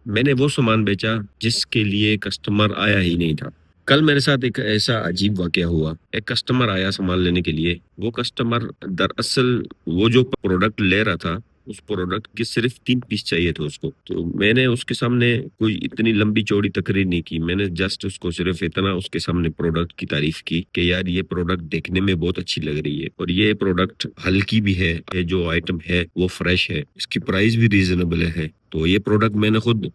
میں نے وہ سامان بیچا جس کے لیے کسٹمر آیا ہی نہیں تھا۔ کل میرے ساتھ ایک ایسا عجیب واقعہ ہوا۔ ایک کسٹمر آیا سامان لینے کے لیے۔ وہ کسٹمر دراصل وہ جو پروڈکٹ لے رہا تھا، اس پروڈکٹ کے صرف 3 پیس چاہیے تھے اس کو۔ تو میں نے اس کے سامنے کوئی اتنی لمبی چوڑی تقریر نہیں کی، میں نے جسٹ اس کو صرف اتنا اس کے سامنے پروڈکٹ کی تعریف کی کہ یار یہ پروڈکٹ دیکھنے میں بہت اچھی لگ رہی ہے، اور یہ پروڈکٹ ہلکی بھی ہے، یہ جو آئٹم ہے وہ فریش ہے، اس کی پرائس بھی ریزنیبل ہے۔ تو یہ پروڈکٹ میں نے خود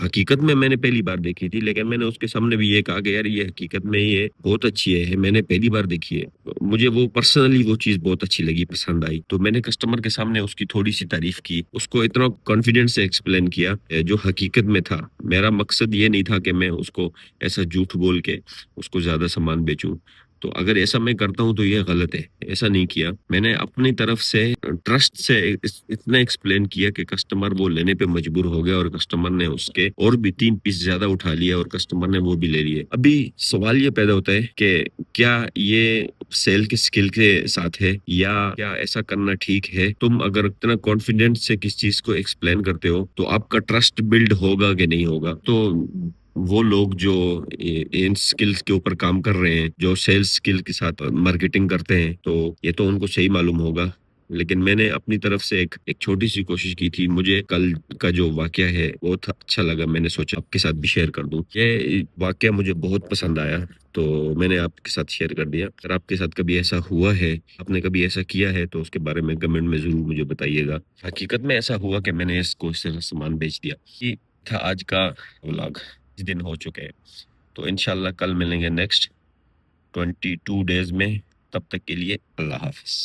حقیقت میں نے پہلی بار دیکھی تھی، لیکن میں نے اس کے سامنے بھی یہ کہا کہ یار یہ حقیقت میں یہ بہت اچھی ہے، میں نے پہلی بار دیکھی ہے۔ مجھے وہ پرسنلی وہ چیز بہت اچھی لگی، پسند آئی، تو میں نے کسٹمر کے سامنے اس کی تھوڑی سی تعریف کی، اس کو اتنا کانفیڈنس سے ایکسپلین کیا جو حقیقت میں تھا۔ میرا مقصد یہ نہیں تھا کہ میں اس کو ایسا جھوٹ بول کے اس کو زیادہ سامان بیچوں۔ تو اگر ایسا میں کرتا ہوں تو یہ غلط ہے، ایسا نہیں کیا میں نے۔ اپنی طرف سے ٹرسٹ سے اتنا ایکسپلین کیا کہ کسٹمر وہ لینے پہ مجبور ہو گیا، اور کسٹمر نے اس کے اور بھی 3 پیس زیادہ اٹھا لیا، اور کسٹمر نے وہ بھی لے لیے۔ ابھی سوال یہ پیدا ہوتا ہے کہ کیا یہ سیل کے سکل کے ساتھ ہے، یا کیا ایسا کرنا ٹھیک ہے؟ تم اگر اتنا کانفیڈنس سے کس چیز کو ایکسپلین کرتے ہو تو آپ کا ٹرسٹ بلڈ ہوگا کہ نہیں ہوگا؟ تو وہ لوگ جو ان سکلز کے اوپر کام کر رہے ہیں، جو سیلز سکل کے ساتھ مارکیٹنگ کرتے ہیں، تو یہ تو ان کو صحیح معلوم ہوگا۔ لیکن میں نے اپنی طرف سے ایک چھوٹی سی کوشش کی تھی۔ مجھے کل کا جو واقعہ ہے بہت اچھا لگا، میں نے سوچا آپ کے ساتھ بھی شیئر کر دوں۔ یہ واقعہ مجھے بہت پسند آیا، تو میں نے آپ کے ساتھ شیئر کر دیا۔ اگر آپ کے ساتھ کبھی ایسا ہوا ہے، آپ نے کبھی ایسا کیا ہے، تو اس کے بارے میں کمنٹ میں ضرور مجھے بتائیے گا۔ حقیقت میں ایسا ہوا کہ میں نے اس کو صرف سامان بیچ دیا۔ یہ تھا آج کا ولاگ، دن ہو چکے ہیں، تو انشاءاللہ کل ملیں گے نیکسٹ 22 ڈیز میں۔ تب تک کے لیے اللہ حافظ۔